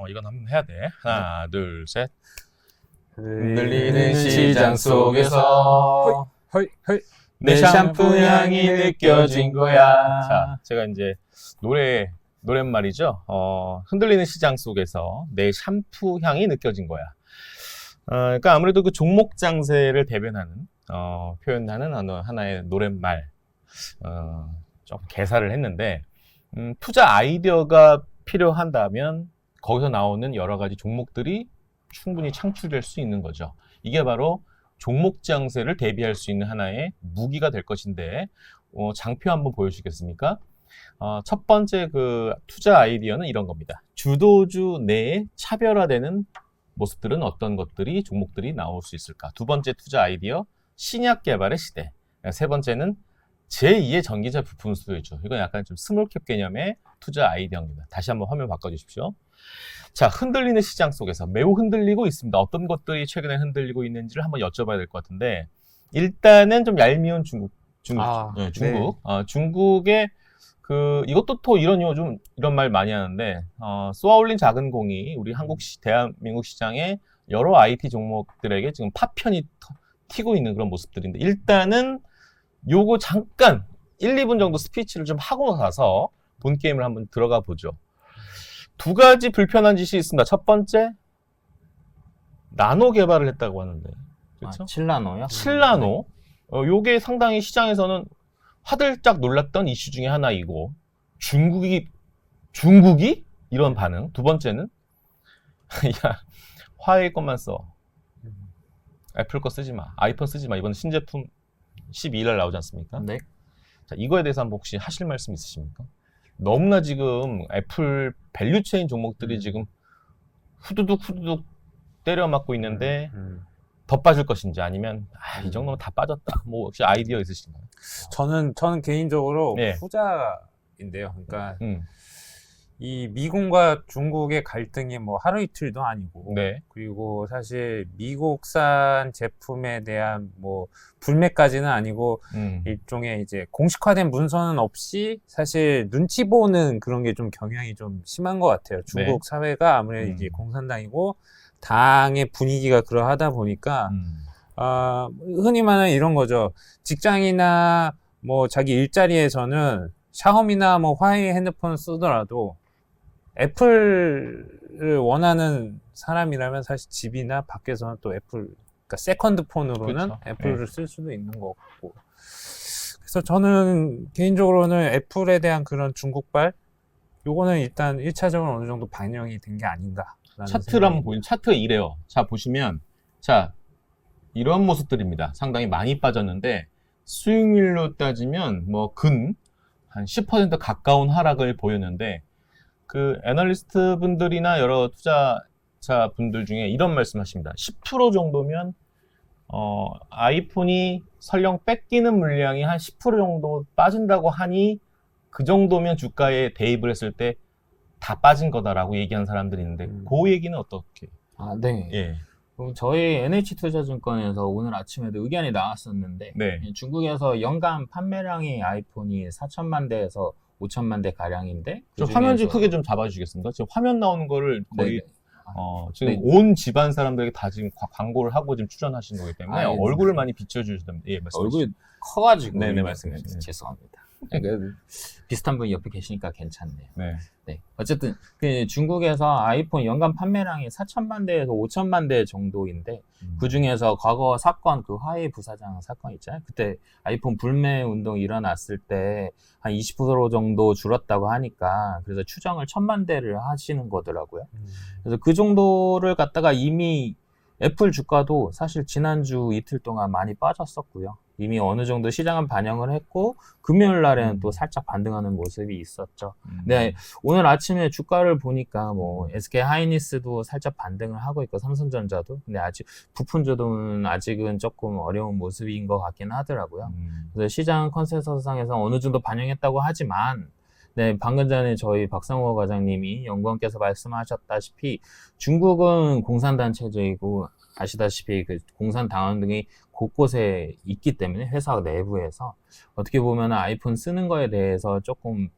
이건 한번 해야 돼. 하나, 둘, 셋. 흔들리는 시장 속에서 헐. 내 샴푸 향이 느껴진 거야. 자, 제가 이제 노랫말이죠. 흔들리는 시장 속에서 내 샴푸 향이 느껴진 거야. 그러니까 아무래도 그 종목 장세를 대변하는, 표현하는 하나의 노랫말, 좀 개사를 했는데, 투자 아이디어가 필요한다면 거기서 나오는 여러 가지 종목들이 충분히 창출될 수 있는 거죠. 이게 바로 종목 장세를 대비할 수 있는 하나의 무기가 될 것인데, 장표 한번 보여주시겠습니까? 첫 번째 그 투자 아이디어는 이런 겁니다. 주도주 내에 차별화되는 모습들은 어떤 것들이, 종목들이 나올 수 있을까? 두 번째 투자 아이디어, 신약 개발의 시대. 세 번째는 제2의 전기차 부품 수요주. 이건 약간 좀 스몰캡 개념의 투자 아이디어입니다. 다시 한번 화면 바꿔주십시오. 자, 흔들리는 시장 속에서 매우 흔들리고 있습니다. 어떤 것들이 최근에 흔들리고 있는지를 한번 여쭤봐야 될 것 같은데, 일단은 좀 얄미운 중국. 네. 중국의 이것도 또 이런 말 많이 하는데, 쏘아올린 작은 공이 우리 대한민국 시장의 여러 IT 종목들에게 지금 파편이 튀고 있는 그런 모습들인데, 일단은 요거 잠깐 1, 2분 정도 스피치를 좀 하고 나서 본 게임을 한번 들어가 보죠. 두 가지 불편한 짓이 있습니다. 첫 번째, 나노 개발을 했다고 하는데, 그렇죠? 7나노요? 7나노. 요게 상당히 시장에서는 화들짝 놀랐던 이슈 중에 하나이고, 중국이 이런 반응. 두 번째는 야, 화웨이 것만 써. 애플 거 쓰지 마. 아이폰 쓰지 마. 이번 신제품 12일날 나오지 않습니까? 네. 자, 이거에 대해서 한번 혹시 하실 말씀 있으십니까? 너무나 지금 애플 밸류체인 종목들이 지금 후두둑 때려 맞고 있는데, 더 빠질 것인지 아니면 이 정도면 다 빠졌다. 뭐 혹시 아이디어 있으신가요? 저는 개인적으로 예. 후자인데요. 그러니까 음. 이 미국과 중국의 갈등이 뭐 하루 이틀도 아니고, 네. 그리고 사실 미국산 제품에 대한 뭐 불매까지는 아니고 일종의 이제 공식화된 문서는 없이 사실 눈치 보는 그런 게 좀 경향이 좀 심한 것 같아요. 중국 사회가 아무래도 이제 공산당이고 당의 분위기가 그러하다 보니까 흔히 말하는 이런 거죠. 직장이나 뭐 자기 일자리에서는 샤오미나 뭐 화웨이 핸드폰을 쓰더라도 애플을 원하는 사람이라면 사실 집이나 밖에서는 또 그러니까 세컨드 폰으로는 그렇죠. 애플을 쓸 수도 있는 거고. 그래서 저는 개인적으로는 애플에 대한 그런 중국발, 요거는 일단 1차적으로 어느 정도 반영이 된 게 아닌가. 차트를 한번 보면 차트 이래요. 자, 보시면 이런 모습들입니다. 상당히 많이 빠졌는데 수익률로 따지면 한 10% 가까운 하락을 보였는데, 그 애널리스트 분들이나 여러 투자자 분들 중에 이런 말씀하십니다. 10% 정도면 아이폰이 설령 뺏기는 물량이 한 10% 정도 빠진다고 하니 그 정도면 주가에 대입을 했을 때 다 빠진 거다라고 얘기하는 사람들이 있는데, 그 얘기는 어떻게? 네. 예. 그럼 저희 NH투자증권에서 오늘 아침에도 의견이 나왔었는데, 네. 중국에서 연간 판매량이 아이폰이 4천만 대에서 5천만 대 가량인데, 좀 화면 좀 크게 좀 잡아주시겠습니까? 지금 화면 나오는 거를 거의 네네. 지금 온 집안 사람들에게 다 지금 광고를 하고 지금 출연하신 거기 때문에 얼굴을 많이 비춰주시면 말씀하시죠. 얼굴이 커가지고. 네네, 말씀하세요. 죄송합니다. 비슷한 분이 옆에 계시니까 괜찮네요. 네. 네. 어쨌든 중국에서 아이폰 연간 판매량이 4천만 대에서 5천만 대 정도인데, 그 중에서 과거 사건, 그 화웨이 부사장 사건 있잖아요. 그때 아이폰 불매 운동 일어났을 때 한 20% 정도 줄었다고 하니까, 그래서 추정을 1,000만 대를 하시는 거더라고요. 그래서 그 정도를 갖다가 이미 애플 주가도 사실 지난주 이틀 동안 많이 빠졌었고요. 이미 어느 정도 시장은 반영을 했고, 금요일 날에는 또 살짝 반등하는 모습이 있었죠. 네, 오늘 아침에 주가를 보니까 뭐 SK 하이닉스도 살짝 반등을 하고 있고, 삼성전자도. 근데 아직 부품주도는 아직은 조금 어려운 모습인 것 같긴 하더라고요. 그래서 시장 컨센서스상에서 어느 정도 반영했다고 하지만, 네, 방금 전에 저희 박상호 과장님이 연구원께서 말씀하셨다시피 중국은 공산당 체제이고, 아시다시피 그 공산당원 등이 곳곳에 있기 때문에 회사 내부에서 어떻게 보면 아이폰 쓰는 거에 대해서 조금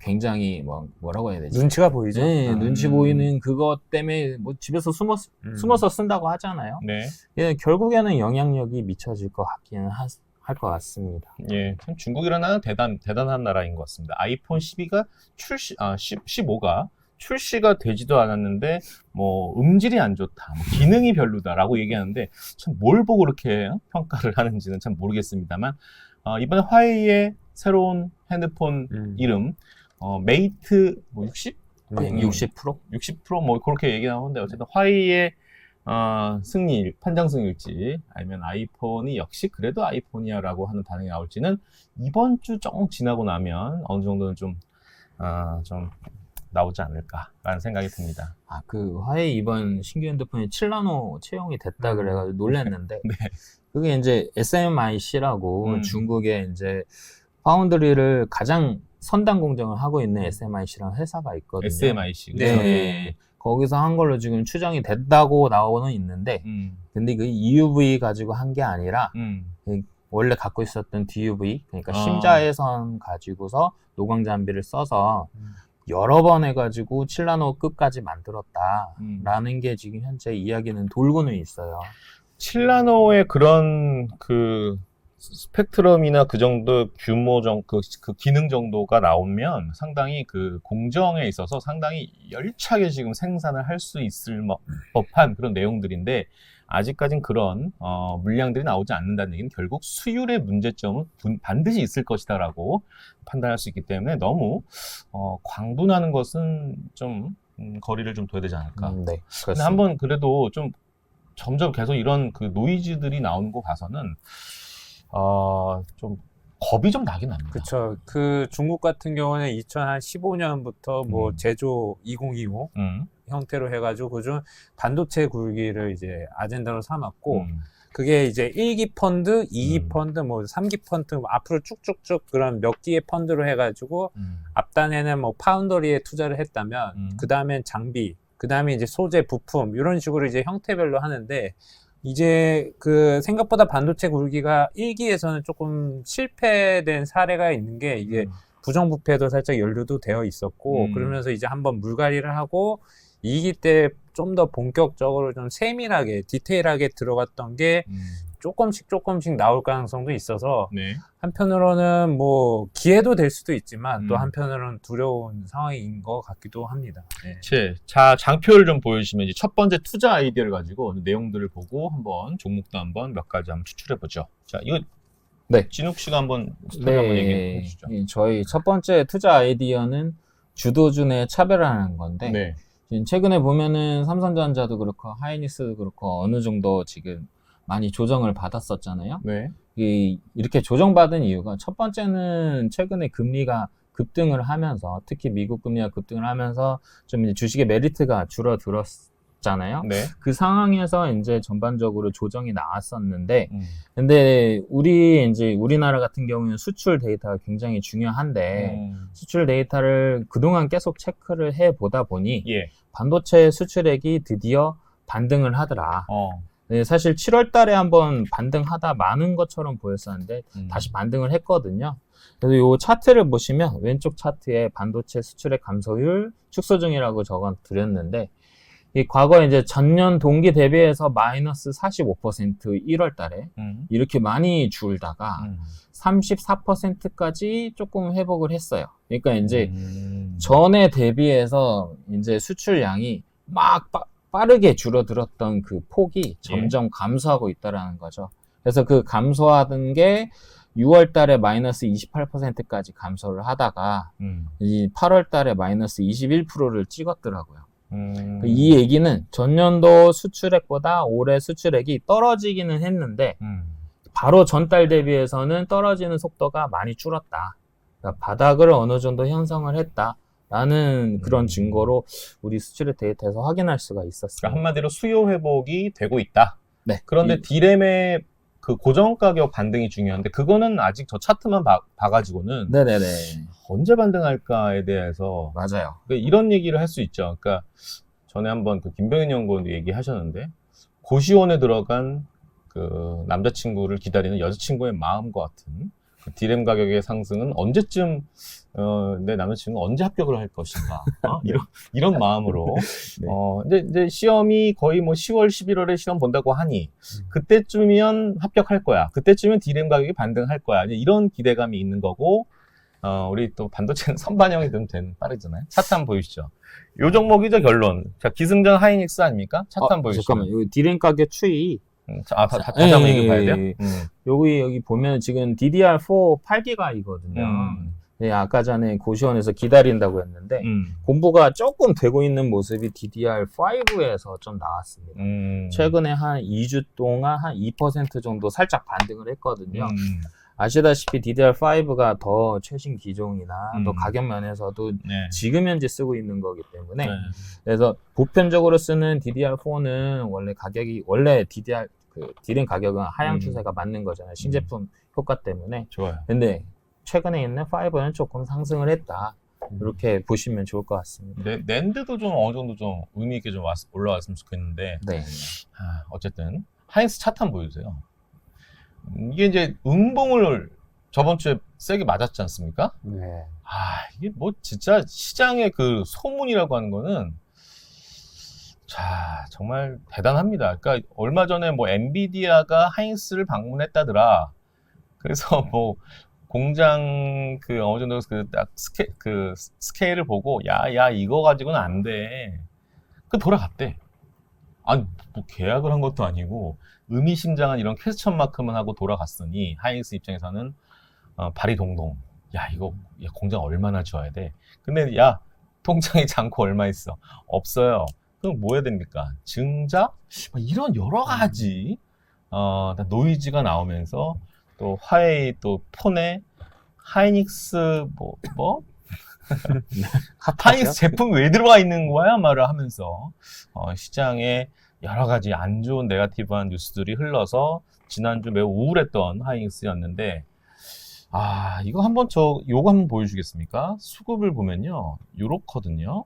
굉장히 뭐라고 해야 되지? 눈치가 보이죠. 네, 눈치 보이는 그것 때문에 뭐 집에서 숨어서 쓴다고 하잖아요. 네. 예, 결국에는 영향력이 미쳐질 것 같기는 할 것 같습니다. 예, 참 중국이라는 나라는 대단한 나라인 것 같습니다. 아이폰 12가 15가 출시가 되지도 않았는데, 뭐, 음질이 안 좋다, 뭐 기능이 별로다라고 얘기하는데, 참 뭘 보고 그렇게 평가를 하는지는 참 모르겠습니다만, 이번에 화웨이의 새로운 핸드폰 이름, 메이트, 뭐 60? 60%? 60% 뭐 그렇게 얘기 나오는데, 어쨌든 화웨이의 판장 승일지, 아니면 아이폰이 역시 그래도 아이폰이야라고 하는 반응이 나올지는 이번 주 조금 지나고 나면 어느 정도는 좀 나오지 않을까라는 생각이 듭니다. 그 화웨이 이번 신규 핸드폰이 7나노 채용이 됐다 그래가지고 놀랐는데, 네. 그게 이제 SMIC라고 중국의 이제 파운드리를 가장 선단 공정을 하고 있는 SMIC라는 회사가 있거든요. SMIC. 네. 그렇죠? 네. 거기서 한 걸로 지금 추정이 됐다고 나오고는 있는데, 근데 그 EUV 가지고 한 게 아니라, 원래 갖고 있었던 DUV, 그러니까 심자외선 가지고서 노광 장비를 써서 여러 번 해가지고 7나노급까지 만들었다라는 게 지금 현재 이야기는 돌고는 있어요. 7나노의 그런 그 스펙트럼이나 그 정도 규모 그 기능 정도가 나오면 상당히 그 공정에 있어서 상당히 열차게 지금 생산을 할 수 있을 법한 그런 내용들인데, 아직까진 그런 물량들이 나오지 않는다는 얘기는 결국 수율의 문제점은 반드시 있을 것이다라고 판단할 수 있기 때문에 너무 광분하는 것은 좀 거리를 좀 둬야 되지 않을까. 네, 근데 한번 그래도 좀 점점 계속 이런 그 노이즈들이 나오는 거 봐서는 좀 겁이 좀 나긴 납니다. 그렇죠. 그 중국 같은 경우는 2015년부터 뭐 제조 2025 형태로 해가지고 그중 반도체 굴기를 이제 아젠다로 삼았고, 그게 이제 1기 펀드, 2기 펀드, 뭐 3기 펀드, 뭐 앞으로 쭉쭉쭉 그런 몇 기의 펀드로 해가지고 앞단에는 뭐 파운더리에 투자를 했다면 그 다음엔 장비, 그 다음에 이제 소재, 부품 이런 식으로 이제 형태별로 하는데, 이제 그 생각보다 반도체 굴기가 1기에서는 조금 실패된 사례가 있는 게, 이게 부정부패도 살짝 연루도 되어 있었고, 그러면서 이제 한번 물갈이를 하고 2기 때 좀 더 본격적으로 좀 세밀하게 디테일하게 들어갔던 게 조금씩 나올 가능성도 있어서, 네. 한편으로는 뭐 기회도 될 수도 있지만 또 한편으로는 두려운 상황인 것 같기도 합니다. 네. 자, 장표를 좀 보여주시면 이제 첫 번째 투자 아이디어를 가지고 내용들을 보고 한번 종목도 한번 몇 가지 한번 추출해 보죠. 자, 이거 네. 진욱 씨가 한번 스토리 한번 얘기해 주시죠. 저희 첫 번째 투자 아이디어는 주도준의 차별화라는 건데, 네. 최근에 보면은 삼성전자도 그렇고 하이닉스도 그렇고 어느 정도 지금 많이 조정을 받았었잖아요. 네. 이렇게 조정받은 이유가, 첫 번째는 최근에 금리가 급등을 하면서, 특히 미국 금리가 급등을 하면서 좀 이제 주식의 메리트가 줄어들었잖아요. 네. 그 상황에서 이제 전반적으로 조정이 나왔었는데, 근데 우리나라 같은 경우는 수출 데이터가 굉장히 중요한데, 수출 데이터를 그동안 계속 체크를 해 보다 보니, 예. 반도체 수출액이 드디어 반등을 하더라. 네, 사실 7월 달에 한번 반등하다 마는 것처럼 보였었는데 다시 반등을 했거든요. 그래서 이 차트를 보시면 왼쪽 차트에 반도체 수출액 감소율 축소 중이라고 적어 드렸는데, 이 과거 이제 전년 동기 대비해서 마이너스 45% 1월 달에 이렇게 많이 줄다가 34%까지 조금 회복을 했어요. 그러니까 이제 전에 대비해서 이제 수출량이 막 빠르게 줄어들었던 그 폭이 점점 감소하고 있다라는 거죠. 그래서 그 감소하던 게 6월 달에 마이너스 28%까지 감소를 하다가 이 8월 달에 마이너스 21%를 찍었더라고요. 이 얘기는 전년도 수출액보다 올해 수출액이 떨어지기는 했는데 바로 전달 대비해서는 떨어지는 속도가 많이 줄었다. 그러니까 바닥을 어느 정도 형성을 했다라는 그런 증거로 우리 수출액 데이터에서 확인할 수가 있었어요. 그러니까 한마디로 수요 회복이 되고 있다. 네. 그런데 D램의 그 고정 가격 반등이 중요한데, 그거는 아직 저 차트만 봐가지고는 네네네. 언제 반등할까에 대해서 맞아요. 그러니까 이런 얘기를 할 수 있죠. 그러니까 전에 한번 그 김병현 연구원도 얘기하셨는데, 고시원에 들어간 그 남자친구를 기다리는 여자친구의 마음과 같은 디램 가격의 상승은 언제쯤 내 남자친구는 언제 합격을 할 것인가 이런 마음으로 네. 이제 시험이 거의 뭐 10월 11월에 시험 본다고 하니 그때쯤이면 합격할 거야. 그때쯤이면 디램 가격이 반등할 거야. 이제 이런 기대감이 있는 거고 우리 또 반도체는 선반영이 좀 빠르잖아요. 차트 한번 보이시죠. 요 종목이죠 결론. 자 기승전 하이닉스 아닙니까? 차트 한번 보이시죠. 잠깐만, 여기 디램 가격 추이. 다시 한번 얘기해봐야 돼요. 여기 보면 지금 DDR4 8기가이거든요. 네, 아까 전에 고시원에서 기다린다고 했는데 공부가 조금 되고 있는 모습이 DDR5에서 좀 나왔습니다. 최근에 한 2주 동안 한 2% 정도 살짝 반등을 했거든요. 아시다시피 DDR5가 더 최신 기종이나 또 가격 면에서도 네. 지금 현재 쓰고 있는 거기 때문에 네. 그래서 보편적으로 쓰는 DDR4는 원래 디램 가격은 하향 추세가 맞는 거잖아요. 신제품 효과 때문에. 좋아요. 근데 최근에 있는 5는 조금 상승을 했다. 이렇게 보시면 좋을 것 같습니다. 낸드도 좀 어느 정도 좀 의미 있게 좀 올라왔으면 좋겠는데 네. 어쨌든 하이닉스 차트 한번 보여주세요. 이게 이제 음봉을 저번 주에 세게 맞았지 않습니까? 네. 이게 뭐 진짜 시장의 그 소문이라고 하는 거는 자 정말 대단합니다. 그러니까 얼마 전에 뭐 엔비디아가 하이닉스를 방문했다더라. 그래서 뭐 공장 그 어느 정도 딱 스케일을 보고 야 이거 가지고는 안 돼. 그 돌아갔대. 아니 뭐 계약을 한 것도 아니고 의미심장한 이런 퀘스천 마크만 하고 돌아갔으니 하이닉스 입장에서는 발이 동동. 야 이거 공장 얼마나 지어야 돼? 근데 야 통장에 잔고 얼마 있어? 없어요. 그럼 뭐 해야 됩니까? 증자? 이런 여러 가지 노이즈가 나오면서 또 화웨이 또 폰에 하이닉스 하이닉스 제품 왜 들어와 있는 거야? 말을 하면서 시장에 여러 가지 안 좋은 네거티브한 뉴스들이 흘러서 지난주 매우 우울했던 하이닉스였는데 이거 요거 한번 보여주겠습니까? 수급을 보면요 요렇거든요.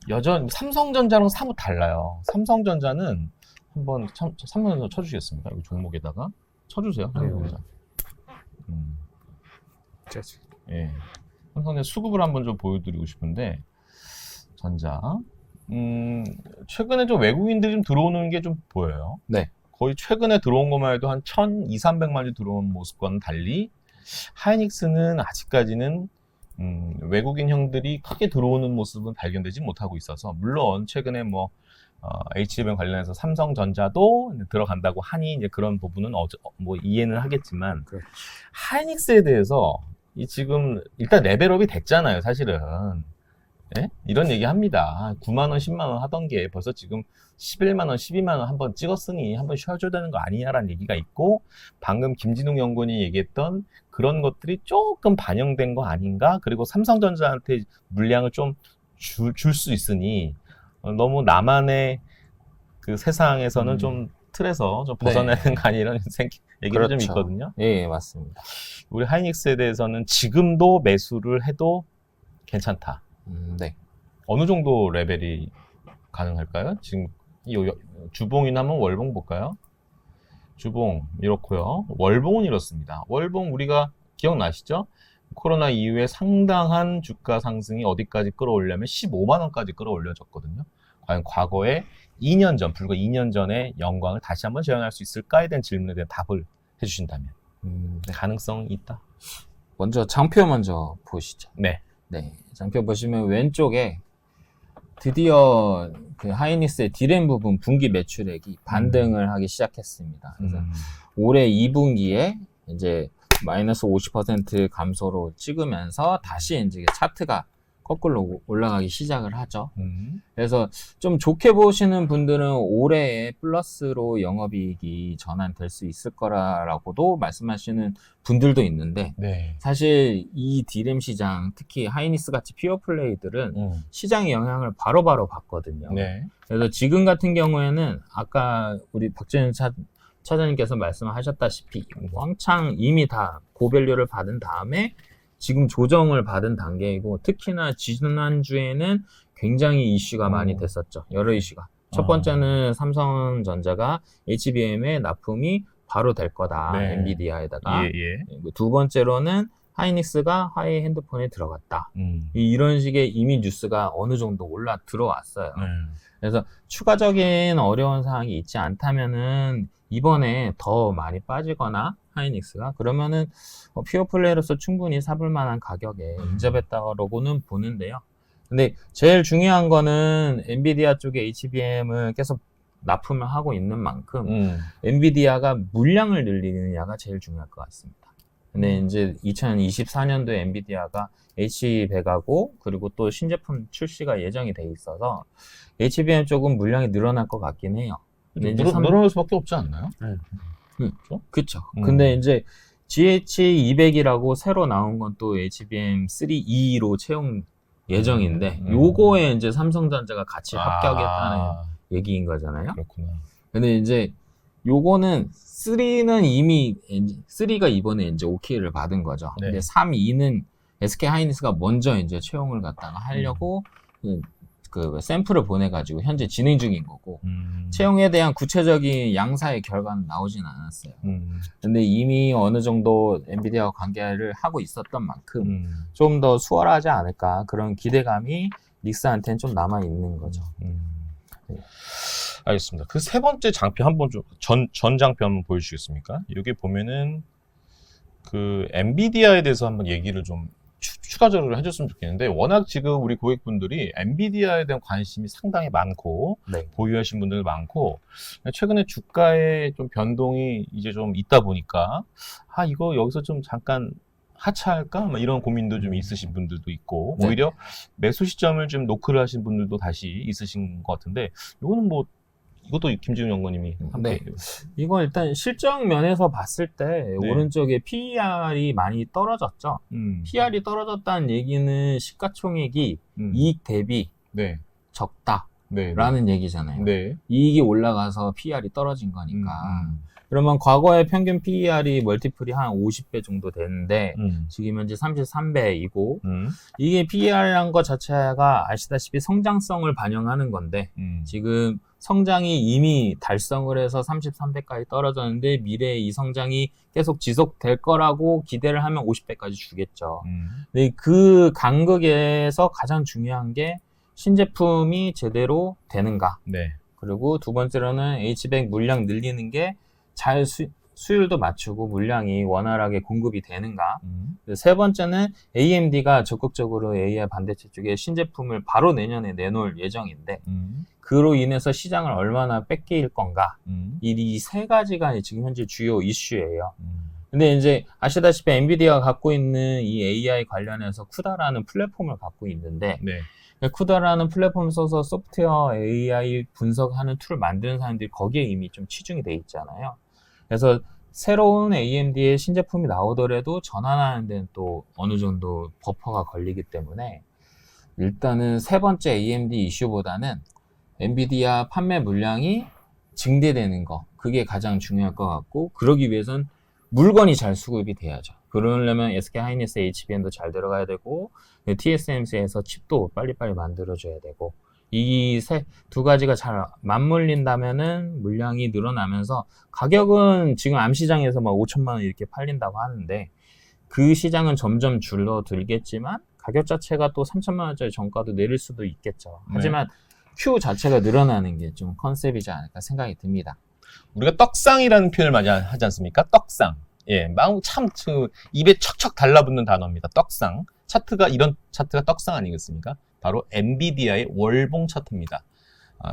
여전히 삼성전자랑 사뭇 달라요. 삼성전자는 한번 삼성전자 쳐주시겠습니까? 여기 종목에다가 쳐주세요. 예. 삼성전자 수급을 한번 좀 보여드리고 싶은데 전자 최근에 좀 외국인들이 좀 들어오는 게 좀 보여요. 네. 거의 최근에 들어온 것만 해도 한 1,200~300만이 들어온 모습과는 달리 하이닉스는 아직까지는 외국인 형들이 크게 들어오는 모습은 발견되지 못하고 있어서 물론 최근에 뭐 HBM 관련해서 삼성전자도 들어간다고 하니 이제 그런 부분은 뭐 이해는 하겠지만 그렇죠. 하이닉스에 대해서 지금 일단 레벨업이 됐잖아요, 사실은. 예? 이런 얘기 합니다. 9만 원, 10만 원 하던 게 벌써 지금 11만 원, 12만 원 한번 찍었으니 한번 쉬어줘야 되는 거 아니냐라는 얘기가 있고 방금 김진웅 연구원이 얘기했던 그런 것들이 조금 반영된 거 아닌가? 그리고 삼성전자한테 물량을 좀 줄 수 있으니 너무 나만의 그 세상에서는 좀 틀에서 좀 벗어나는 거 아니라 이런 얘기도 그렇죠. 좀 있거든요. 예, 맞습니다. 우리 하이닉스에 대해서는 지금도 매수를 해도 괜찮다. 네. 어느 정도 레벨이 가능할까요? 지금 주봉이나 한번 월봉 볼까요? 주봉 이렇고요. 월봉은 이렇습니다. 월봉 우리가 기억나시죠? 코로나 이후에 상당한 주가 상승이 어디까지 끌어올려면 15만 원까지 끌어올려졌거든요. 과연 과거에 불과 2년 전의 영광을 다시 한번 재현할 수 있을까에 대한 질문에 대한 답을 해주신다면 네. 가능성이 있다. 먼저 장표 먼저 보시죠. 네. 네, 장표 보시면 왼쪽에 드디어 그 하이닉스의 디램 부분 분기 매출액이 반등을 하기 시작했습니다. 그래서 올해 2분기에 이제 마이너스 50% 감소로 찍으면서 다시 이제 차트가 거꾸로 올라가기 시작을 하죠. 그래서 좀 좋게 보시는 분들은 올해에 플러스로 영업이익이 전환될 수 있을 거라고도 말씀하시는 분들도 있는데 네. 사실 이 디램 시장, 특히 하이닉스 같이 피어 플레이들은 시장의 영향을 바로바로 받거든요. 네. 그래서 지금 같은 경우에는 아까 우리 박재현 차장님께서 말씀하셨다시피 왕창 이미 다 고밸류를 받은 다음에 지금 조정을 받은 단계이고 특히나 지난주에는 굉장히 이슈가 많이 됐었죠. 여러 이슈가. 첫 번째는 삼성전자가 HBM의 납품이 바로 될 거다. 네. 엔비디아에다가. 예, 예. 두 번째로는 하이닉스가 화웨이 핸드폰에 들어갔다. 음. 이런 식의 이미 뉴스가 어느 정도 올라 들어왔어요. 네. 그래서 추가적인 어려운 사항이 있지 않다면은 이번에 더 많이 빠지거나 하이닉스가 그러면은 퓨어 플레이로서 충분히 사볼 만한 가격에 인접했다고는 보는데요. 근데 제일 중요한 거는 엔비디아 쪽에 HBM을 계속 납품을 하고 있는 만큼 엔비디아가 물량을 늘리느냐가 제일 중요할 것 같습니다. 근데 이제 2024년도에 엔비디아가 H100하고 그리고 또 신제품 출시가 예정이 돼 있어서 HBM 쪽은 물량이 늘어날 것 같긴 해요. 근데 이제 늘어날 수밖에 없지 않나요? 그쵸. 근데 이제 GH200이라고 새로 나온 건 또 HBM3E로 채용 예정인데 요거에 이제 삼성전자가 같이 합격했다는 얘기인 거잖아요. 그렇구나. 근데 이제 요거는 3는 이미 3가 이번에 이제 OK를 받은 거죠. 네. 근데 3, 2는 SK 하이닉스가 먼저 이제 채용을 갖다가 하려고 그 샘플을 보내가지고 현재 진행 중인 거고 채용에 대한 구체적인 양사의 결과는 나오진 않았어요. 근데 이미 어느 정도 엔비디아와 관계를 하고 있었던 만큼 좀 더 수월하지 않을까 그런 기대감이 닉스한테는 좀 남아 있는 거죠. 알겠습니다. 그 세 번째 장표 한번 좀 전 장표 한번 보여주시겠습니까? 여기 보면은 그 엔비디아에 대해서 한번 얘기를 좀 추가적으로 해줬으면 좋겠는데 워낙 지금 우리 고객분들이 엔비디아에 대한 관심이 상당히 많고 네. 보유하신 분들 많고 최근에 주가의 좀 변동이 이제 좀 있다 보니까 이거 여기서 좀 잠깐 하차할까? 막 이런 고민도 좀 있으신 분들도 있고 네. 오히려 매수 시점을 좀 노크를 하신 분들도 다시 있으신 것 같은데 이거는 뭐 이것도 김지훈 연구님이 함께 이건 일단 실적 면에서 봤을 때 네. 오른쪽에 PER이 많이 떨어졌죠. PER이 떨어졌다는 얘기는 시가총액이 이익 대비 네. 적다라는 얘기잖아요. 네. 이익이 올라가서 PER이 떨어진 거니까. 그러면 과거의 평균 PER이 멀티플이 한 50배 정도 되는데 지금 현재 33배이고 이게 PER이란 것 자체가 아시다시피 성장성을 반영하는 건데 지금 성장이 이미 달성을 해서 33배까지 떨어졌는데 미래에 이 성장이 계속 지속될 거라고 기대를 하면 50배까지 주겠죠. 근데 그 간극에서 가장 중요한 게 신제품이 제대로 되는가. 네. 그리고 두 번째로는 H100 물량 늘리는 게 잘 수율도 맞추고 물량이 원활하게 공급이 되는가. 세 번째는 AMD가 적극적으로 AI 반도체 쪽에 신제품을 바로 내년에 내놓을 예정인데 그로 인해서 시장을 얼마나 뺏길 건가. 이 세 가지가 지금 현재 주요 이슈예요. 근데 이제 아시다시피 엔비디아가 갖고 있는 이 AI 관련해서 쿠다라는 플랫폼을 갖고 있는데 네. 쿠다라는 플랫폼을 써서 소프트웨어 AI 분석하는 툴을 만드는 사람들이 거기에 이미 좀 치중이 돼 있잖아요. 그래서 새로운 AMD의 신제품이 나오더라도 전환하는 데는 또 어느 정도 버퍼가 걸리기 때문에 일단은 세 번째 AMD 이슈보다는 엔비디아 판매 물량이 증대되는 거 그게 가장 중요할 것 같고 그러기 위해선 물건이 잘 수급이 돼야죠. 그러려면 SK 하이닉스 HBM도 잘 들어가야 되고 TSMC에서 칩도 빨리빨리 만들어줘야 되고 이 두 가지가 잘 맞물린다면은 물량이 늘어나면서 가격은 지금 암시장에서 막 5천만 원 이렇게 팔린다고 하는데 그 시장은 점점 줄어들겠지만 가격 자체가 또 3천만 원짜리 정가도 내릴 수도 있겠죠. 하지만 Q 자체가 늘어나는 게 좀 컨셉이지 않을까 생각이 듭니다. 우리가 떡상이라는 표현을 많이 하지 않습니까? 떡상. 예, 참 입에 척척 달라붙는 단어입니다. 떡상. 이런 차트가 떡상 아니겠습니까? 바로 엔비디아의 월봉 차트입니다.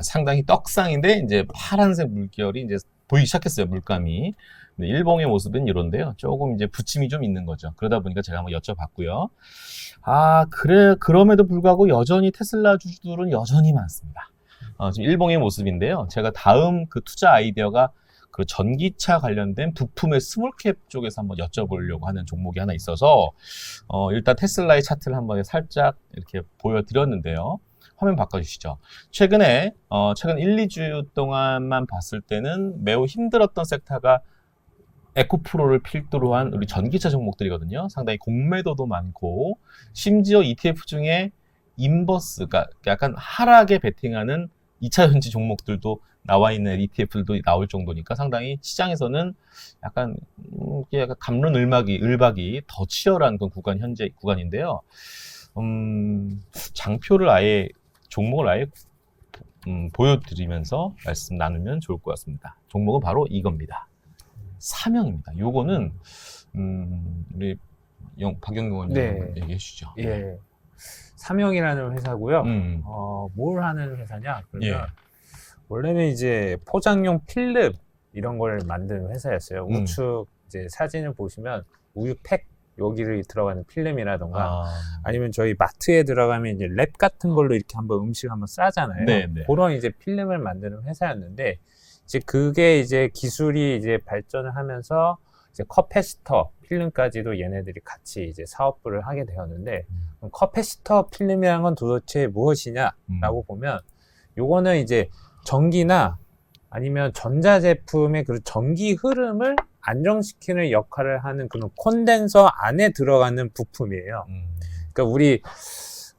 상당히 떡상인데 이제 파란색 물결이 이제 보이기 시작했어요. 물감이. 근데 일봉의 모습은 이런데요. 조금 이제 부침이 좀 있는 거죠. 그러다 보니까 제가 한번 여쭤봤고요. 그럼에도 불구하고 여전히 테슬라 주주들은 여전히 많습니다. 지금 일봉의 모습인데요. 제가 다음 그 투자 아이디어가 그 전기차 관련된 부품의 스몰캡 쪽에서 한번 여쭤보려고 하는 종목이 하나 있어서 일단 테슬라의 차트를 한번 살짝 이렇게 보여드렸는데요. 화면 바꿔주시죠. 최근 1, 2주 동안만 봤을 때는 매우 힘들었던 섹터가 에코프로를 필두로 한 우리 전기차 종목들이거든요. 상당히 공매도도 많고 심지어 ETF 중에 인버스가 약간 하락에 베팅하는 2차 전지 종목들도 나와 있는 ETF들도 나올 정도니까 상당히 시장에서는 약간 이게 약간 을박이 더 치열한 그런 현재 구간인데요. 장표를 아예 종목을 아예 보여드리면서 말씀 나누면 좋을 것 같습니다. 종목은 바로 이겁니다. 사명입니다. 요거는 우리 박영경 의원님 네. 얘기해 주시죠. 예. 삼영이라는 회사고요. 음. 뭘 하는 회사냐? 그러면 예. 원래는 이제 포장용 필름 이런 걸 만드는 회사였어요. 우측 이제 사진을 보시면 우유팩 여기를 들어가는 필름이라던가 아니면 저희 마트에 들어가면 이제 랩 같은 걸로 이렇게 한번 음식 한번 싸잖아요. 네, 네. 그런 이제 필름을 만드는 회사였는데 이제 그게 이제 기술이 이제 발전을 하면서 이제 커패시터 필름까지도 얘네들이 같이 이제 사업부를 하게 되었는데 그럼 커패시터 필름이라는 건 도대체 무엇이냐라고 보면 요거는 이제 전기나 아니면 전자제품의 그 전기 흐름을 안정시키는 역할을 하는 그런 콘덴서 안에 들어가는 부품이에요. 그러니까 우리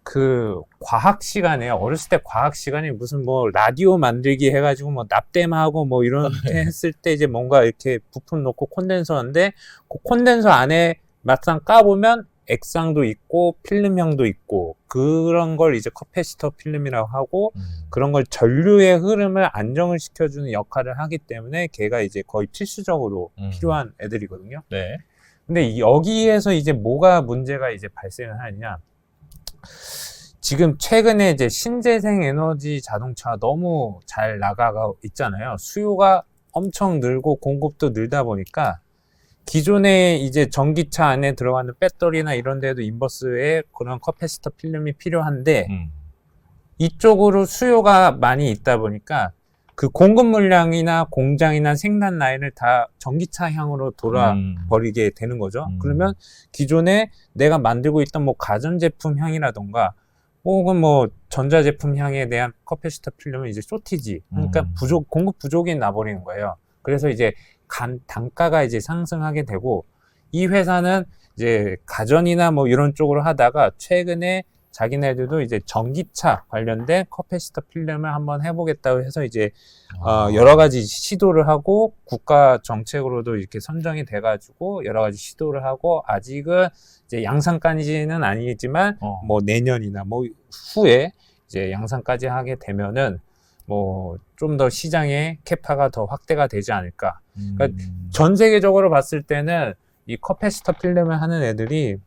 그 과학 시간에 어렸을 때 과학 시간에 무슨 뭐 라디오 만들기 해가지고 뭐 납땜하고 뭐 이런 했을 때 이제 뭔가 이렇게 부품 놓고 콘덴서인데 그 콘덴서 안에 막상 까보면 액상도 있고 필름형도 있고 그런 걸 이제 커패시터 필름이라고 하고 그런 걸 전류의 흐름을 안정을 시켜주는 역할을 하기 때문에 걔가 이제 거의 필수적으로 필요한 애들이거든요. 네. 근데 여기에서 이제 뭐가 문제가 이제 발생을 하느냐. 지금 최근에 이제 신재생 에너지 자동차가 너무 잘 나가고 있잖아요. 수요가 엄청 늘고 공급도 늘다 보니까 기존에 이제 전기차 안에 들어가는 배터리나 이런 데도 인버스에 그런 커패시터 필름이 필요한데 이쪽으로 수요가 많이 있다 보니까 그 공급 물량이나 공장이나 생산 라인을 다 전기차향으로 돌아버리게 되는 거죠. 그러면 기존에 내가 만들고 있던 뭐 가전제품 향이라던가 혹은 뭐 전자제품 향에 대한 커패시터 필름은 이제 쇼티지, 그러니까 공급 부족이 나버리는 거예요. 그래서 이제 단가가 이제 상승하게 되고 이 회사는 이제 가전이나 뭐 이런 쪽으로 하다가 최근에 자기네들도 이제 전기차 관련된 커패시터 필름을 한번 해보겠다고 해서 이제 여러 가지 시도를 하고 국가 정책으로도 이렇게 선정이 돼가지고 여러 가지 시도를 하고 아직은 이제 양산까지는 아니지만 뭐 내년이나 뭐 후에 이제 양산까지 하게 되면은 뭐 좀 더 시장의 캐파가 더 확대가 되지 않을까. 그러니까 전 세계적으로 봤을 때는 이 커패시터 필름을 하는 애들이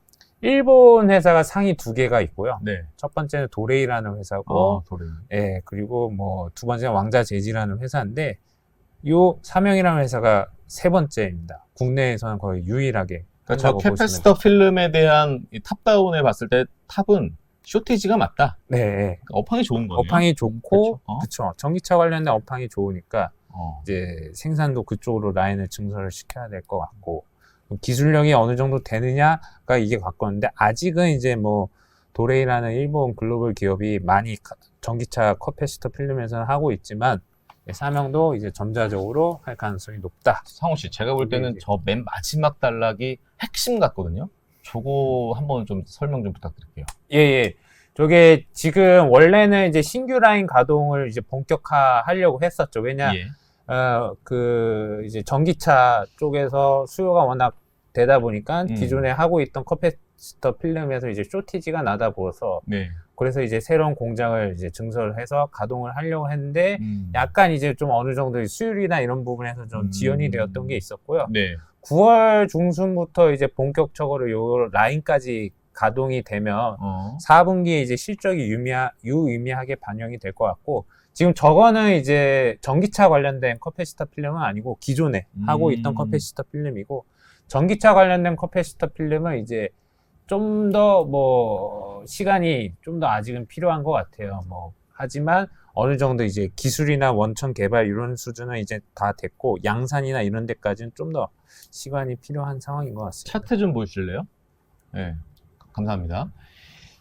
일본 회사가 상위 2개가 있고요. 네. 첫 번째는 도레이라는 회사고, 도레이. 예, 그리고 뭐 두 번째는 왕자재지라는 회사인데, 요 삼영이라는 회사가 세 번째입니다. 국내에서는 거의 유일하게. 그러니까 저 캐패시터 필름에 대한 이 탑다운에 봤을 때 탑은 쇼티지가 맞다. 네, 네. 그러니까 업황이 좋은 거예요. 업황이 좋고, 그쵸? 그렇죠. 전기차 관련된 업황이 좋으니까 이제 생산도 그쪽으로 라인을 증설을 시켜야 될 것 같고. 기술력이 어느 정도 되느냐가 이게 관건인데 아직은 이제 뭐 도레이라는 일본 글로벌 기업이 많이 전기차 커패시터 필름에서는 하고 있지만 삼영도 이제 점자적으로 할 가능성이 높다. 상호 씨, 제가 볼 때는 저 맨 마지막 단락이 핵심 같거든요. 저거 한번 좀 설명 좀 부탁드릴게요. 예. 저게 지금 원래는 이제 신규 라인 가동을 이제 본격화하려고 했었죠. 왜냐? 예. 그 이제 전기차 쪽에서 수요가 워낙 되다 보니까 기존에 하고 있던 커패시터 필름에서 이제 쇼티지가 나다 보여서 네. 그래서 이제 새로운 공장을 이제 증설해서 가동을 하려고 했는데 약간 이제 좀 어느 정도 수율이나 이런 부분에서 좀 지연이 되었던 게 있었고요. 네. 9월 중순부터 이제 본격적으로 요 라인까지 가동이 되면 4분기에 이제 실적이 유의미하게 반영이 될 것 같고 지금 저거는 이제 전기차 관련된 커패시터 필름은 아니고 기존에 하고 있던 커패시터 필름이고 전기차 관련된 커패시터 필름은 이제 좀 더 뭐 시간이 좀 더 아직은 필요한 것 같아요. 뭐 하지만 어느 정도 이제 기술이나 원천 개발 이런 수준은 이제 다 됐고 양산이나 이런 데까지는 좀 더 시간이 필요한 상황인 것 같습니다. 차트 좀 보실래요? 네, 감사합니다.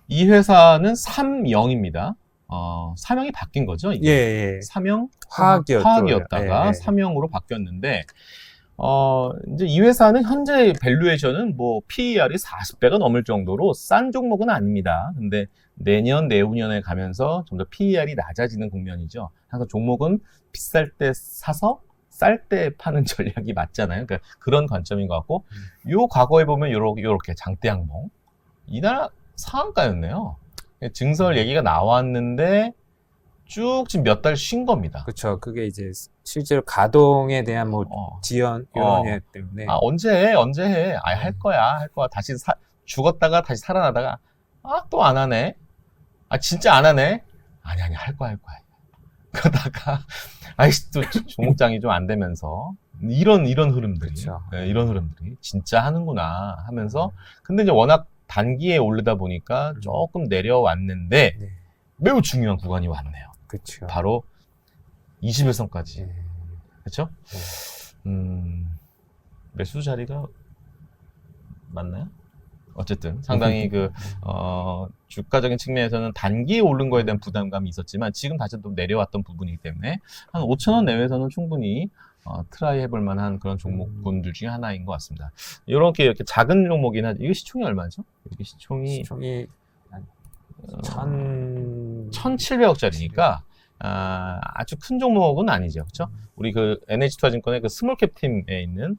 이 회사는 삼영입니다. 삼영이 바뀐 거죠? 이게? 예. 삼영 화학이었다가 예. 삼영으로 바뀌었는데 이제 이 회사는 현재 밸류에이션은 뭐 PER이 40배가 넘을 정도로 싼 종목은 아닙니다. 근데 내년, 내후년에 가면서 좀 더 PER이 낮아지는 국면이죠. 항상 종목은 비쌀 때 사서 쌀 때 파는 전략이 맞잖아요. 그러니까 그런 관점인 것 같고, 요 과거에 보면 요렇게 장대항봉. 이날 상한가였네요. 증설 얘기가 나왔는데 쭉 지금 몇 달 쉰 겁니다. 그렇죠. 그게 이제 실제로 가동에 대한 뭐 지연 이런 애 때문에 아, 언제 해? 아, 할 거야. 다시 죽었다가 다시 살아나다가 아, 또 안 하네. 아, 진짜 안 하네. 아니, 할 거야. 그러다가 아이씨, 또 종목장이 좀 안 되면서 이런 흐름들이 그쵸. 네, 이런 흐름들이 진짜 하는구나 하면서 근데 이제 워낙 단기에 오르다 보니까 조금 내려왔는데 네. 매우 중요한 구간이 왔네요. 그렇죠. 바로 21선까지. 네. 그렇죠? 매수 자리가 맞나요? 어쨌든 상당히 주가적인 측면에서는 단기에 오른 거에 대한 부담감이 있었지만 지금 다시 또 내려왔던 부분이기 때문에 한 5,000원 내외에서는 충분히 트라이 해볼 만한 그런 종목군들 중에 하나인 것 같습니다. 이렇게 작은 종목이나 이거 시총이 얼마죠? 이게 시총이 1,700억짜리니까 아주 큰 종목은 아니죠, 그렇죠? 우리 그 NH투자증권의 그 스몰캡 팀에 있는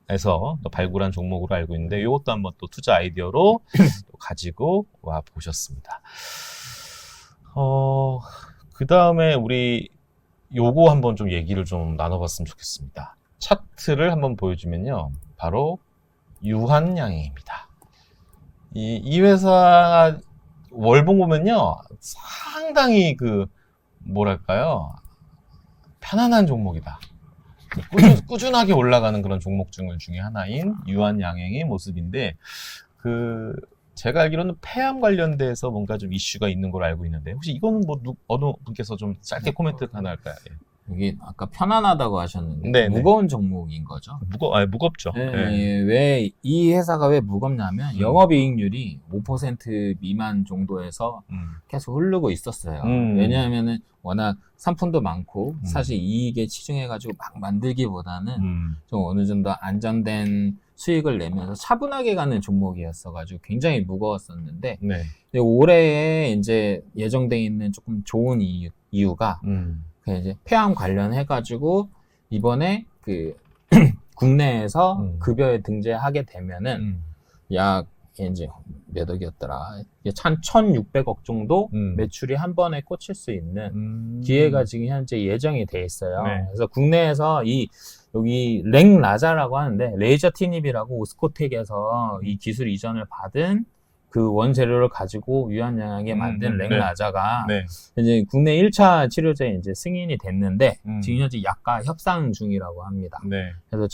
에서 또 발굴한 종목으로 알고 있는데 이것도 한번 또 투자 아이디어로 또 가지고 와 보셨습니다. 그 다음에 우리 요거 한번 좀 얘기를 좀 나눠봤으면 좋겠습니다. 차트를 한번 보여주면요, 바로 유한양행입니다. 이 회사 월봉 보면요, 상당히 뭐랄까요, 편안한 종목이다. 꾸준하게 올라가는 그런 종목 중에 하나인 유한양행의 모습인데, 제가 알기로는 폐암 관련돼서 뭔가 좀 이슈가 있는 걸로 알고 있는데, 혹시 이거는 뭐 어느 분께서 좀 짧게 코멘트 하나 할까요? 예. 이게 아까 편안하다고 하셨는데 네, 무거운 종목인 거죠. 무겁죠. 네, 예. 왜 이 회사가 왜 무겁냐면 영업이익률이 5% 미만 정도에서 계속 흐르고 있었어요. 왜냐하면은 워낙 상품도 많고 사실 이익에 치중해가지고 막 만들기보다는 좀 어느 정도 안정된 수익을 내면서 차분하게 가는 종목이었어가지고 굉장히 무거웠었는데 네. 올해에 이제 예정돼 있는 조금 좋은 이유가 이제 폐암 관련해가지고 이번에 국내에서 급여에 등재하게 되면은 약 이제 몇 억이었더라. 1,600억 정도 매출이 한 번에 꽂힐 수 있는 기회가 지금 현재 예정이 돼 있어요. 네. 그래서 국내에서 여기 랭라자라고 하는데 레이저 티닙이라고 오스코텍에서 이 기술 이전을 받은 그 원재료를 가지고 유한양행에 만든 랭라자가 네. 이제 국내 1차 치료제에 이제 승인이 됐는데 지금 현재 약가 협상 중이라고 합니다. 네. 그래서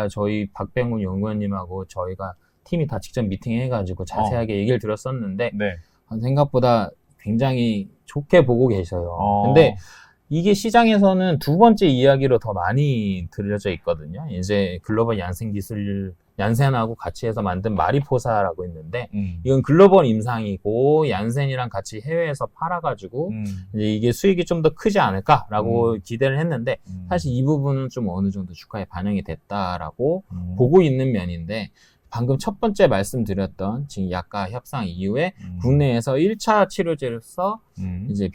저희 박병훈 연구원님하고 저희가 팀이 다 직접 미팅해가지고 자세하게 얘기를 들었었는데 네. 생각보다 굉장히 좋게 보고 계셔요. 근데 이게 시장에서는 두 번째 이야기로 더 많이 들려져 있거든요. 이제 글로벌 얀센 기술, 얀센하고 같이 해서 만든 마리포사라고 있는데, 이건 글로벌 임상이고, 얀센이랑 같이 해외에서 팔아가지고, 이제 이게 수익이 좀 더 크지 않을까라고 기대를 했는데, 사실 이 부분은 좀 어느 정도 주가에 반영이 됐다라고 보고 있는 면인데, 방금 첫 번째 말씀드렸던 지금 약가 협상 이후에 국내에서 1차 치료제로서 이제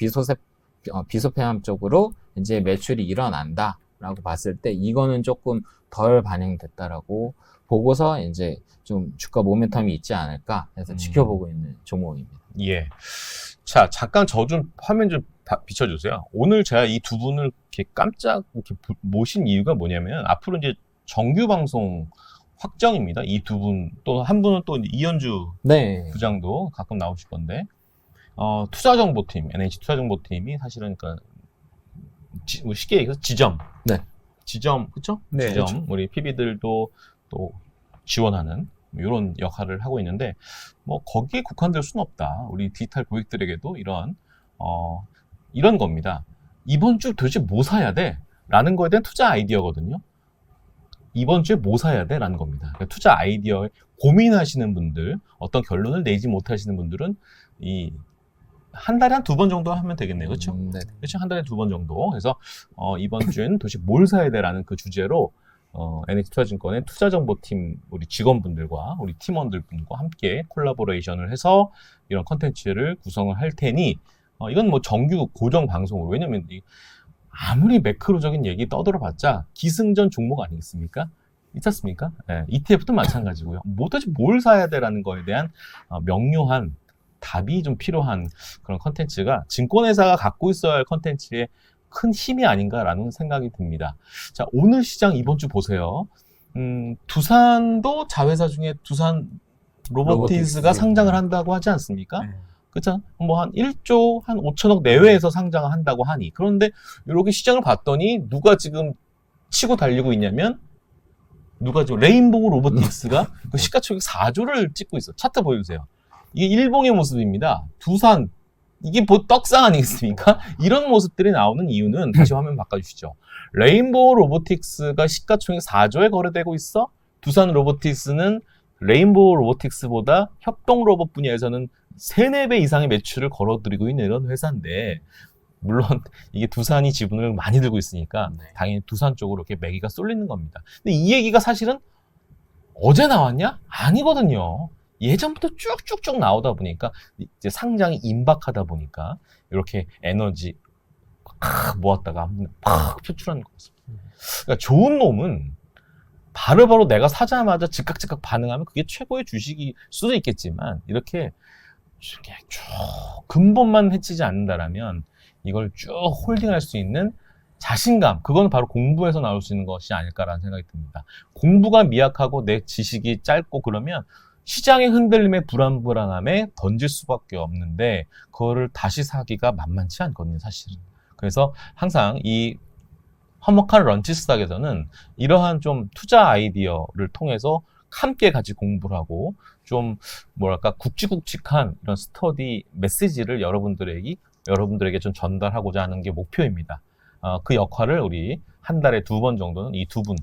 비소폐암 쪽으로 이제 매출이 일어난다라고 봤을 때 이거는 조금 덜 반영됐다라고 보고서 이제 좀 주가 모멘텀이 있지 않을까 해서 지켜보고 있는 종목입니다. 예. 자, 잠깐 저 좀 화면 좀 비춰주세요. 오늘 제가 이 두 분을 이렇게 깜짝 이렇게 모신 이유가 뭐냐면 앞으로 이제 정규 방송 확정입니다. 이 두 분, 또 한 분은 또 이현주 네. 부장도 가끔 나오실 건데, 투자정보팀, NH투자정보팀이 사실은 쉽게 얘기해서 지점. 네. 지점, 그쵸? 네, 지점. 그쵸. 우리 PB들도 또 지원하는 이런 역할을 하고 있는데, 뭐, 거기에 국한될 수는 없다. 우리 디지털 고객들에게도 이런 겁니다. 이번 주 도대체 뭐 사야 돼? 라는 거에 대한 투자 아이디어거든요. 이번 주에 뭐 사야 돼? 라는 겁니다. 그러니까 투자 아이디어에 고민하시는 분들, 어떤 결론을 내지 못하시는 분들은 한 달에 한 두 번 정도 하면 되겠네요. 그렇죠? 네. 그렇죠? 한 달에 두 번 정도. 그래서 이번 주에는 도대체 뭘 사야 돼? 라는 그 주제로 NH투자증권의 투자정보팀 우리 직원분들과 우리 팀원들분과 함께 콜라보레이션을 해서 이런 컨텐츠를 구성을 할 테니 이건 뭐 정규 고정 방송으로 왜냐면 아무리 매크로적인 얘기 떠들어봤자 기승전 종목 아니겠습니까? 있지 않습니까? 네, ETF도 마찬가지고요. 도대체 뭘 사야 되라는 거에 대한 명료한 답이 좀 필요한 그런 컨텐츠가 증권회사가 갖고 있어야 할 컨텐츠의 큰 힘이 아닌가라는 생각이 듭니다. 자, 오늘 시장 이번 주 보세요. 두산도 자회사 중에 두산 로보틱스가 상장을 한다고 하지 않습니까? 네. 그렇죠? 뭐 한 1조 한 5천억 내외에서 상장을 한다고 하니 그런데 이렇게 시장을 봤더니 누가 지금 치고 달리고 있냐면 누가 지금 레인보우 로보틱스가 그 시가총액 4조를 찍고 있어. 차트 보여주세요. 이게 일봉의 모습입니다. 두산 이게 뭐 떡상 아니겠습니까? 이런 모습들이 나오는 이유는 다시 화면 바꿔주시죠. 레인보우 로보틱스가 시가총액 4조에 거래되고 있어. 두산 로보틱스는 레인보우 로보틱스보다 협동 로봇 분야에서는 3, 4배 이상의 매출을 걸어들이고 있는 이런 회사인데 물론 이게 두산이 지분을 많이 들고 있으니까 당연히 두산 쪽으로 이렇게 매기가 쏠리는 겁니다. 근데 이 얘기가 사실은 어제 나왔냐? 아니거든요. 예전부터 쭉쭉쭉 나오다 보니까 이제 상장이 임박하다 보니까 이렇게 에너지 모았다가 팍 표출하는 거였습니다. 그러니까 좋은 놈은 바로바로 내가 사자마자 즉각 반응하면 그게 최고의 주식일 수도 있겠지만 이렇게 쭉 근본만 해치지 않는다라면 이걸 쭉 홀딩할 수 있는 자신감, 그건 바로 공부에서 나올 수 있는 것이 아닐까라는 생각이 듭니다. 공부가 미약하고 내 지식이 짧고 그러면 시장의 흔들림에 불안함에 던질 수밖에 없는데 그거를 다시 사기가 만만치 않거든요, 사실은. 그래서 항상 이 화목한 런치스닥에서는 이러한 좀 투자 아이디어를 통해서 함께 같이 공부를 하고 좀 뭐랄까 굵직굵직한 이런 스터디 메시지를 여러분들에게 좀 전달하고자 하는 게 목표입니다. 그 역할을 우리 한 달에 2번 정도는 이 두 분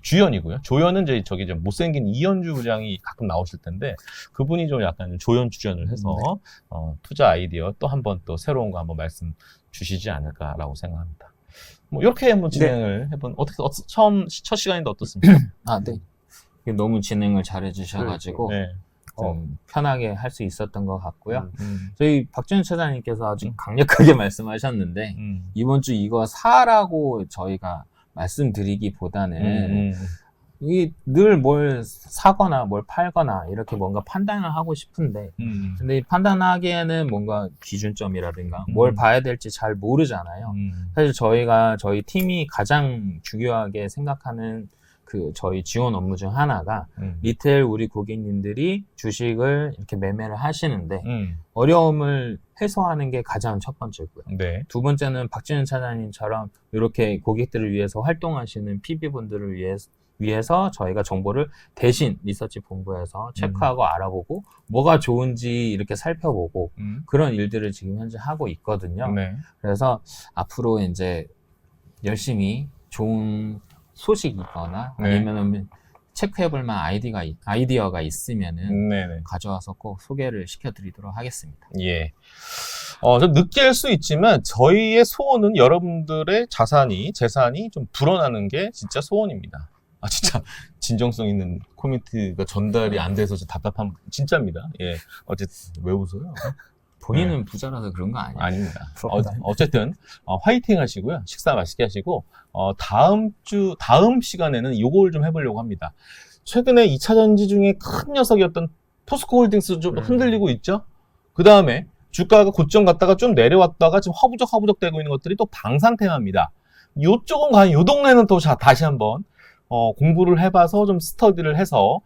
주연이고요. 조연은 저기 못생긴 이현주 부장이 가끔 나오실 텐데 그분이 좀 약간 조연 출연을 해서 투자 아이디어 또 한 번 또 새로운 거 한번 말씀 주시지 않을까라고 생각합니다. 뭐 이렇게 한번 진행을 해본 첫 시간인데 어떻습니까? 네. 너무 진행을 잘해 주셔가지고 네. 좀 편하게 할 수 있었던 것 같고요. 저희 박준현 차장님께서 아주 강력하게 말씀하셨는데 이번 주 이거 사라고 저희가 말씀드리기보다는 이게 늘 뭘 사거나 뭘 팔거나 이렇게 뭔가 판단을 하고 싶은데 근데 이 판단하기에는 뭔가 기준점이라든가 뭘 봐야 될지 잘 모르잖아요. 사실 저희 팀이 가장 중요하게 생각하는 그 저희 지원 업무 중 하나가 리테일 우리 고객님들이 주식을 이렇게 매매를 하시는데 어려움을 해소하는 게 가장 첫 번째고요. 네. 두 번째는 박진현 차장님처럼 이렇게 고객들을 위해서 활동하시는 PB분들을 위해서 저희가 정보를 대신 리서치 본부에서 체크하고 알아보고 뭐가 좋은지 이렇게 살펴보고 그런 일들을 지금 현재 하고 있거든요. 네. 그래서 앞으로 이제 열심히 좋은 소식이거나 아니면은 체크해볼 만한 아이디어가 있으면은 네네. 가져와서 꼭 소개를 시켜드리도록 하겠습니다. 예. 좀 느끼할 수 있지만 저희의 소원은 여러분들의 재산이 좀 불어나는 게 진짜 소원입니다. 진짜 진정성 있는 코멘트가 전달이 안 돼서 답답함 진짜입니다. 예. 어쨌든 왜 웃어요? 본인은 부자라서 그런 거 아니에요? 아닙니다. 어쨌든 화이팅 하시고요. 식사 맛있게 하시고 다음 시간에는 요걸 좀 해보려고 합니다. 최근에 2차 전지 중에 큰 녀석이었던 포스코홀딩스 좀 흔들리고 있죠. 그 다음에 주가가 고점 갔다가 좀 내려왔다가 지금 허부적 되고 있는 것들이 또 방산 테마입니다. 요쪽은 과연 요 동네는 또 다시 한번 공부를 해봐서 좀 스터디를 해서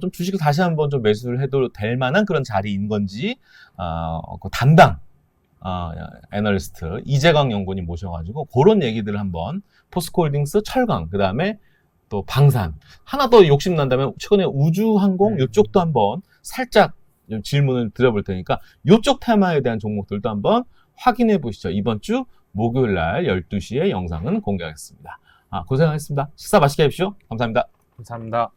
좀 주식을 다시 한번 좀 매수를 해도 될 만한 그런 자리인 건지 그 담당 애널리스트 이재강 연구원님 모셔가지고 그런 얘기들을 한번 포스코홀딩스, 철강, 그 다음에 또 방산 하나 더 욕심 난다면 최근에 우주항공 이쪽도 한번 살짝 좀 질문을 드려볼 테니까 이쪽 테마에 대한 종목들도 한번 확인해 보시죠. 이번 주 목요일 날 12시에 영상은 공개하겠습니다. 고생하셨습니다. 식사 맛있게 하십시오. 감사합니다. 감사합니다.